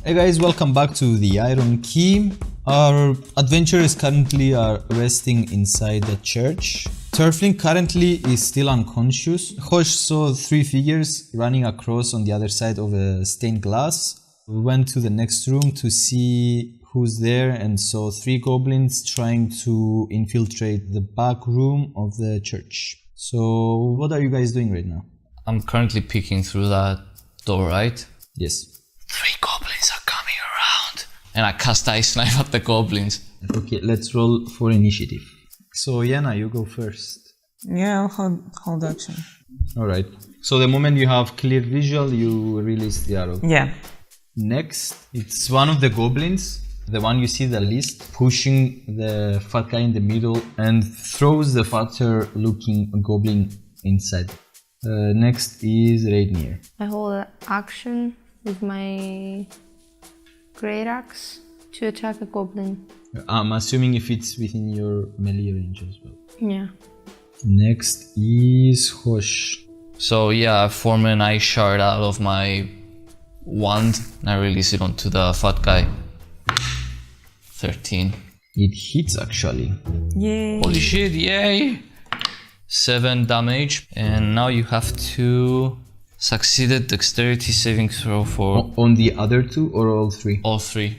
Hey guys, welcome back to the Iron Key. Our adventurers currently are resting inside the church. Turfling currently is still unconscious. Hosh saw three figures running across on the other side of a stained glass. We went to the next room to see who's there and saw three goblins trying to infiltrate the back room of the church. So what are you guys doing right now? I'm currently peeking through that door, right? Yes. 3 goblins are coming around. And I cast Ice Knife at the goblins. Okay, let's roll for initiative. So Yana, you go first. Yeah, I'll hold action. Alright. So the moment you have clear visual, you release the arrow. Yeah. Next, it's one of the goblins, the one you see the least, pushing the fat guy in the middle and throws the fatter looking goblin inside. Next is Rainier. I hold action with my great axe to attack a goblin. I'm assuming if it's within your melee range as well. Yeah. Next is Hosh. So yeah, I form an ice shard out of my wand and I release it onto the fat guy. 13. It hits actually. Yay. Holy shit, yay! 7 damage. And now you have to succeeded dexterity saving throw for On the other two or all three? all 3.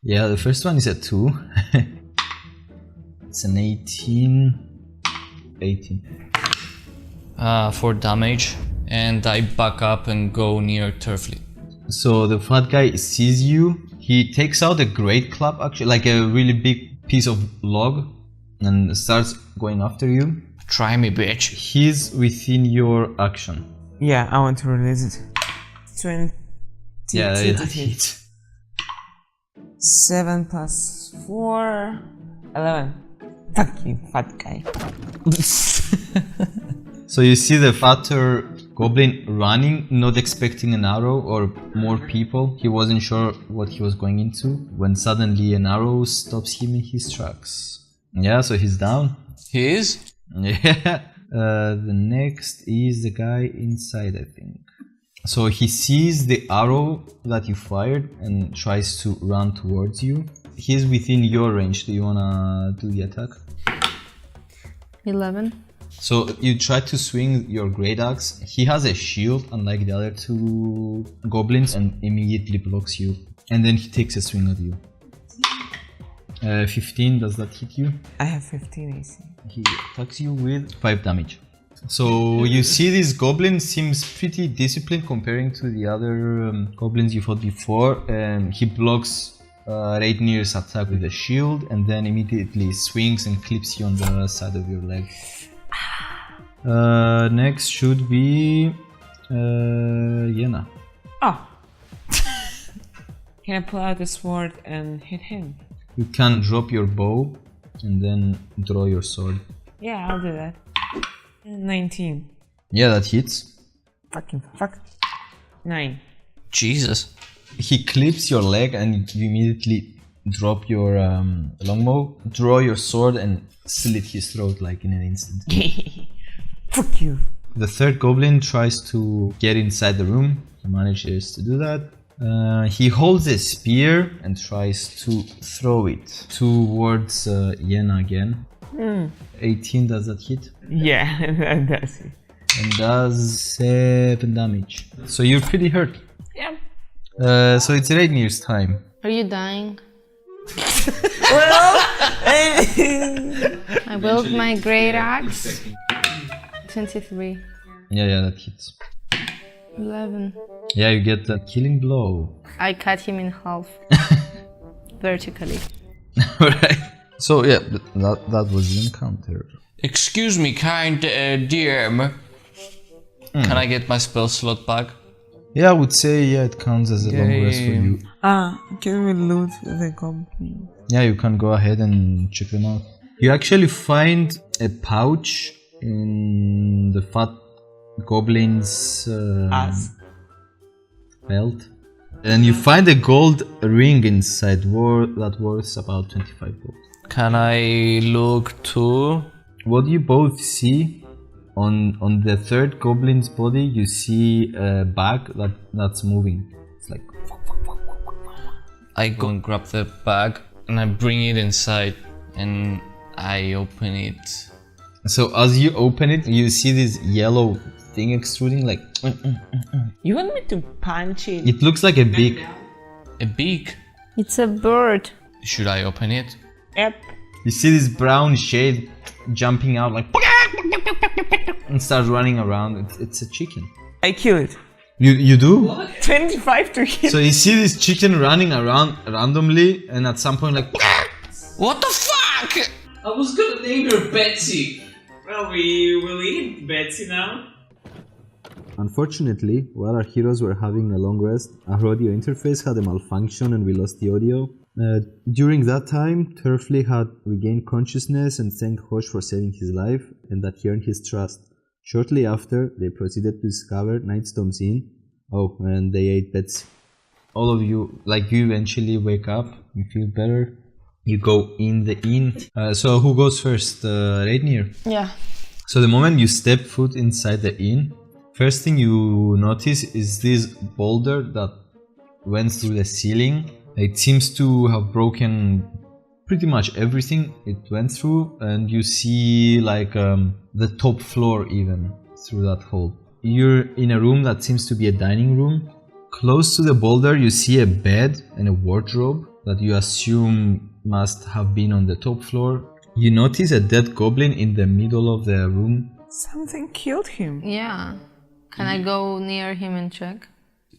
Yeah, the first one is a 2. It's an 18. 18. 4 damage. And I back up and go near Turfly. So the fat guy sees you. He takes out a great club, actually, like a really big piece of log, and starts going after you. Try me, bitch. He's within your action. Yeah, I want to release it. 20. Yeah, to that hit. hits. 7 plus 4. 11. Fuck you, fat guy. So you see the fatter goblin running, not expecting an arrow or more people. He wasn't sure what he was going into when suddenly an arrow stops him in his tracks. Yeah, so he's down. He is? Yeah. The next is the guy inside, I think. So he sees the arrow that you fired and tries to run towards you. He's within your range. Do you wanna do the attack? 11. So you try to swing your great axe. He has a shield unlike the other two goblins and immediately blocks you. And then he takes a swing at you. 15, does that hit you? I have 15 AC. He attacks you with 5 damage. So you see this goblin seems pretty disciplined comparing to the other goblins you fought before. He blocks Raidnir's attack with a shield and then immediately swings and clips you on the side of your leg. Next should be Yena. Oh! Can I pull out the sword and hit him? You can drop your bow and then draw your sword. Yeah, I'll do that. 19. Yeah, that hits. Fucking fuck. 9. Jesus. He clips your leg and you immediately drop your longbow, draw your sword and slit his throat like in an instant. Fuck you. The third goblin tries to get inside the room. He manages to do that. He holds a spear and tries to throw it towards Yena again. 18, does that hit? Yeah, that does it. And does 7 damage. So you're pretty hurt. Yeah. So it's Raidnir's time. Are you dying? Well, I wield my great axe. 23. Yeah, that hits. 11. Yeah, you get the killing blow. I cut him in half. Vertically. Alright. So yeah, that was the encounter. Excuse me, kind DM. Can I get my spell slot back? Yeah, I would say it counts as a long rest for you. can we loot the goblin? Yeah, you can go ahead and check them out. You actually find a pouch in the fat goblin's Ass. belt. And you find a gold ring inside that worth about 25 gold. Can I look too? What you both see on the third goblin's body, you see a bag that's moving. It's like I go and grab the bag and I bring it inside and I open it. So as you open it, you see this yellow thing extruding like... You want me to punch it? It looks like a beak. A beak. It's a bird. Should I open it? Yep. You see this brown shade jumping out like... and starts running around. It's a chicken. I kill it. You do? 25 to hit. So you see this chicken running around randomly and at some point like... What the fuck? I was gonna name her Betsy. Well, we will eat Betsy now. Unfortunately, while our heroes were having a long rest, our audio interface had a malfunction and we lost the audio. During that time, Turfley had regained consciousness and thanked Hosh for saving his life and that he earned his trust. Shortly after, they proceeded to discover Nightstone's inn. Oh, and they ate Betsy. All of you, like you eventually wake up, you feel better. You go in the inn. So who goes first? Rainier? Yeah. So the moment you step foot inside the inn, first thing you notice is this boulder that went through the ceiling. It seems to have broken pretty much everything it went through, and you see like the top floor even through that hole. You're in a room that seems to be a dining room. Close to the boulder you see a bed and a wardrobe that you assume must have been on the top floor. You notice a dead goblin in the middle of the room. Something killed him. Yeah. Can I go near him and check?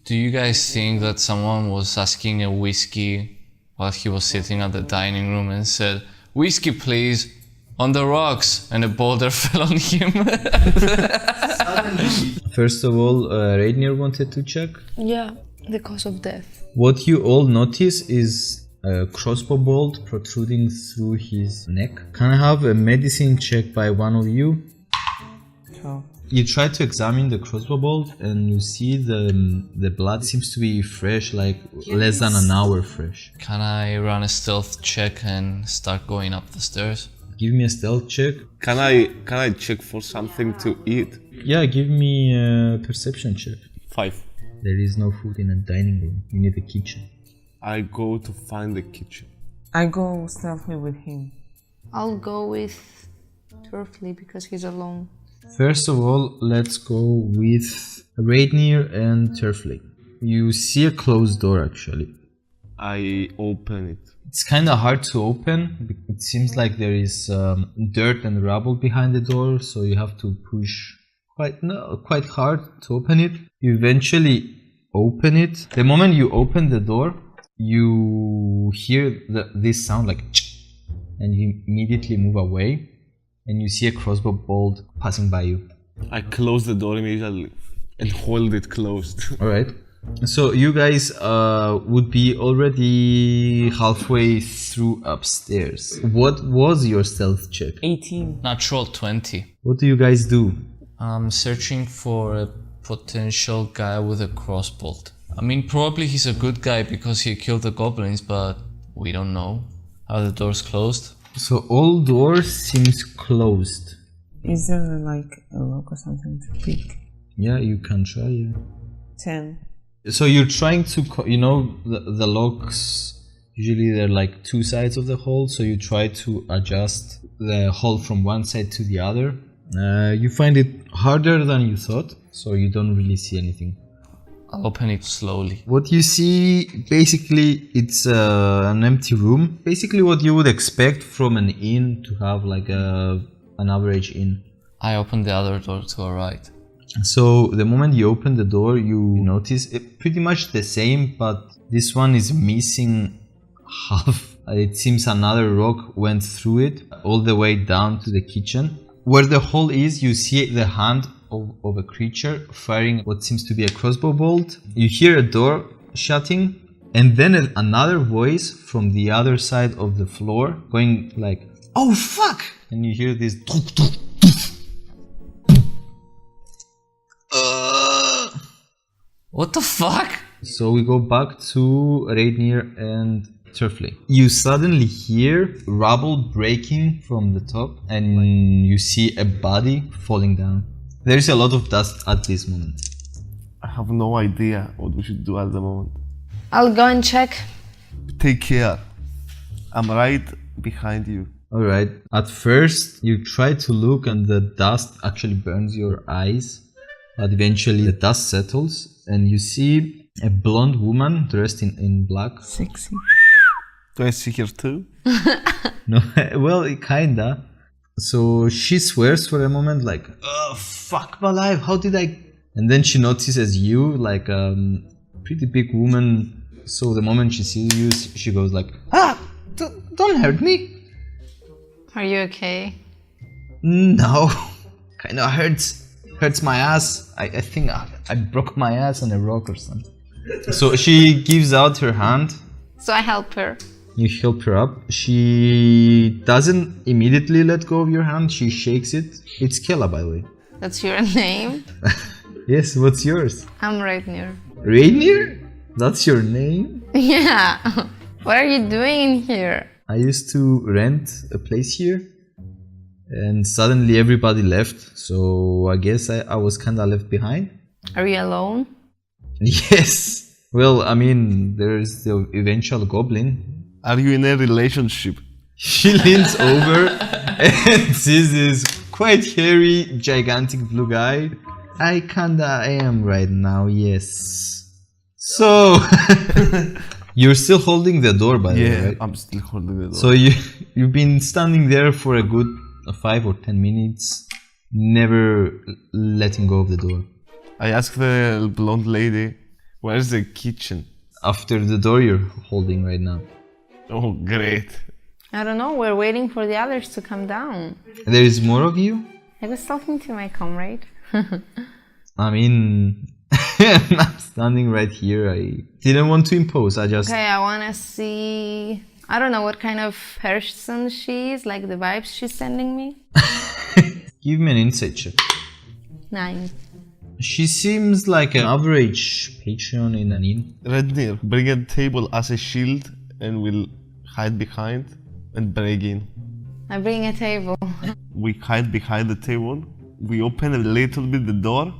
Do you guys think that someone was asking a whiskey while he was sitting at the dining room and said, "Whiskey please, on the rocks," and a boulder fell on him? First of all, Rainier wanted to check. Yeah. The cause of death. What you all notice is a crossbow bolt protruding through his neck. Can I have a medicine check by one of you? So, You try to examine the crossbow bolt and you see the blood seems to be fresh, like less than an hour fresh. Can I run a stealth check and start going up the stairs? Give me a stealth check. Can I check for something to eat? Yeah, give me a perception check. 5. There is no food in a dining room. You need a kitchen. I go to find the kitchen. I go stealthily with him. I'll go with Turfley because he's alone. First of all, let's go with Rainier and Turfley. You see a closed door actually. I open it. It's kind of hard to open. It seems like there is dirt and rubble behind the door, so you have to push quite hard to open it. You eventually open it. The moment you open the door, you hear this sound like and you immediately move away and you see a crossbow bolt passing by you. I close the door immediately and hold it closed. Alright. So you guys would be already halfway through upstairs. What was your stealth check? 18. Natural 20. What do you guys do? I'm searching for a potential guy with a crossbolt. I mean, probably he's a good guy because he killed the goblins, but we don't know. Are the doors closed? So all doors seems closed. Is there like a lock or something to pick? Yeah, you can try, yeah. 10. So you're trying to, the locks, usually they're like two sides of the hole, so you try to adjust the hole from one side to the other. You find it harder than you thought, so you don't really see anything. I'll open it slowly. What you see, basically, it's an empty room. Basically what you would expect from an inn to have like an average inn. I open the other door to the right. So the moment you open the door, you notice it pretty much the same, but this one is missing half. It seems another rock went through it all the way down to the kitchen. Where the hole is, you see the hand of a creature firing what seems to be a crossbow bolt. You hear a door shutting, and then another voice from the other side of the floor going like, "Oh fuck!" And you hear this. What the fuck? So we go back to Rainier and Turfley. You suddenly hear rubble breaking from the top and you see a body falling down. There is a lot of dust at this moment. I have no idea what we should do at the moment. I'll go and check. Take care. I'm right behind you. Alright. At first, you try to look and the dust actually burns your eyes. But eventually the dust settles and you see a blonde woman dressed in black. Sexy. Do I see her too? No, well, kinda. So she swears for a moment like, oh, fuck my life, how did I... And then she notices you, like pretty big woman. So the moment she sees you, she goes like, don't hurt me. Are you okay? No, kinda hurts my ass. I think I broke my ass on a rock or something. So she gives out her hand. So I help her. You help her up. She doesn't immediately let go of your hand. She shakes it. It's Kela, by the way. That's your name? Yes, what's yours? I'm right near. Rainier? That's your name? Yeah. What are you doing in here? I used to rent a place here. And suddenly everybody left. So I guess I was kinda left behind. Are you alone? Yes. Well, I mean, there's the eventual goblin. Are you in a relationship? She leans over and sees this quite hairy, gigantic blue guy. I kinda am right now, yes. So, you're still holding the door, by the way, right? I'm still holding the door. So you've been standing there for a good 5 or 10 minutes, never letting go of the door. I asked the blonde lady, where's the kitchen? After the door you're holding right now. Oh, great. I don't know. We're waiting for the others to come down. There is more of you? I was talking to my comrade. I mean, I'm standing right here. I didn't want to impose. I just... Okay, I want to see... I don't know what kind of person she is, like the vibes she's sending me. Give me an insight check. 9. She seems like an average patron in an inn. Rednir, bring a table as a shield and we'll hide behind and break in. I bring a table. We hide behind the table, we open a little bit the door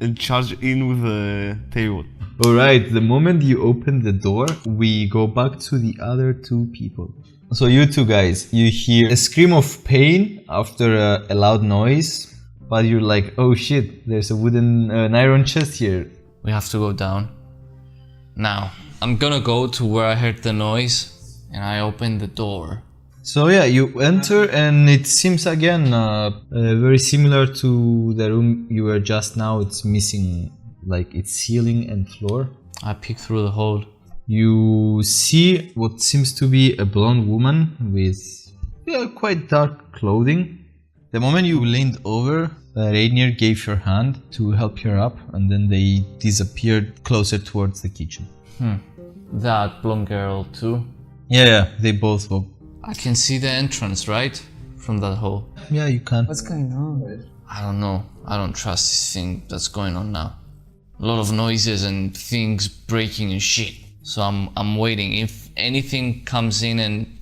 and charge in with the table. Alright, the moment you open the door, we go back to the other two people. So you two guys, you hear a scream of pain after a loud noise, but you're like, oh shit, there's an iron chest here. We have to go down. Now, I'm gonna go to where I heard the noise and I open the door. So yeah, you enter and it seems again very similar to the room you were just now. It's missing like its ceiling and floor. I peek through the hole. You see what seems to be a blonde woman with quite dark clothing. The moment you leaned over, Rainier gave her hand to help her up and then they disappeared closer towards the kitchen. That blonde girl too. Yeah, they both go. I can see the entrance, right? From that hole. Yeah, you can. What's going on? I don't know. I don't trust this thing that's going on now. A lot of noises and things breaking and shit. So I'm waiting. If anything comes in and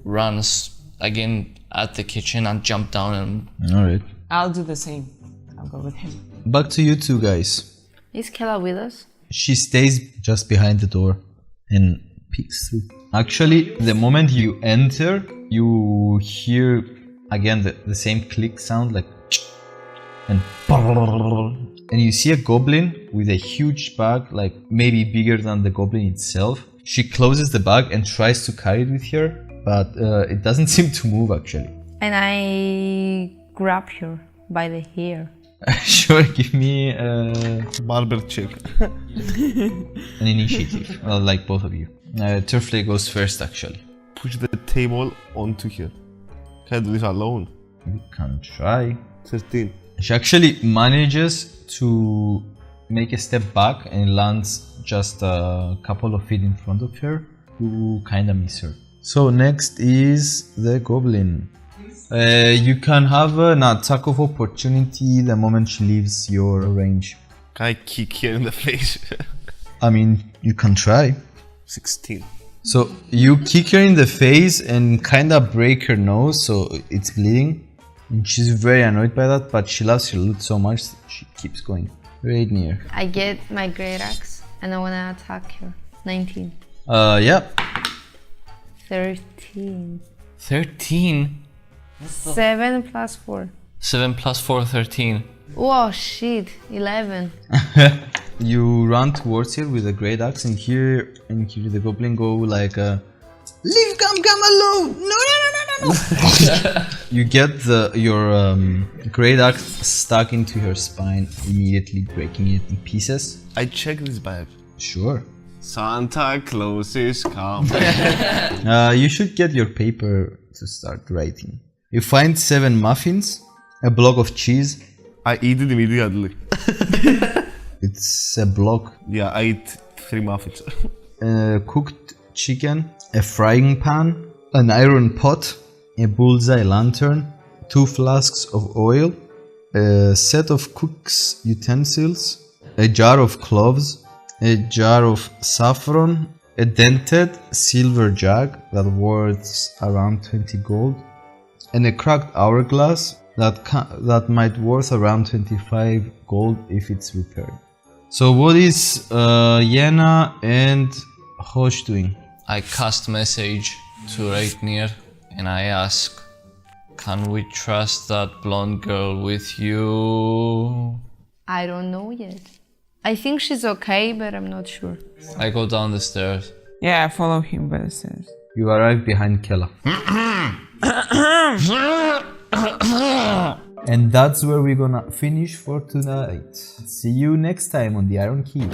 runs again at the kitchen, I'll jump down and... Alright. I'll do the same. I'll go with him. Back to you two guys. Is Kela with us? She stays just behind the door and peeks through. Actually, the moment you enter, you hear again the same click sound like and you see a goblin with a huge bag, like maybe bigger than the goblin itself. She closes the bag and tries to carry it with her, but it doesn't seem to move actually. And I grab her by the hair. Sure, give me Barber check. an initiative. Well, like both of you. Turfley goes first actually. Push the table onto her. Can I do this alone? You can try. 13. She actually manages to make a step back and lands just a couple of feet in front of her. You kinda miss her. So next is the goblin. You can have an attack of opportunity the moment she leaves your range. Can I kick her in the face? I mean, you can try. 16. So you kick her in the face and kinda break her nose, so it's bleeding. And she's very annoyed by that, but she loves her loot so much that she keeps going. Right near. I get my great axe and I wanna attack her. 19. Yeah. 13. 13? 7 plus 4. 7 plus 4, 13. Oh shit, 11. You run towards here with a great axe, and here the goblin go like leave come alone! No! You get your great axe stuck into her spine, immediately breaking it in pieces. I check this bag. Sure. Santa Claus is coming. You should get your paper to start writing. You find 7 muffins, a block of cheese. I eat it immediately. It's a block. Yeah, I eat 3 muffins. Cooked chicken, a frying pan, an iron pot, a bullseye lantern, 2 flasks of oil, a set of cook's utensils, a jar of cloves, a jar of saffron, a dented silver jug that worth around 20 gold, and a cracked hourglass that might worth around 25 gold if it's repaired. So what is Yena and Hosh doing? I cast message to Reitnir and I ask, can we trust that blonde girl with you? I don't know yet. I think she's okay, but I'm not sure. I go down the stairs. Yeah, I follow him by the stairs. You arrive behind Kella. And that's where we're gonna finish for tonight. See you next time on the Iron Key.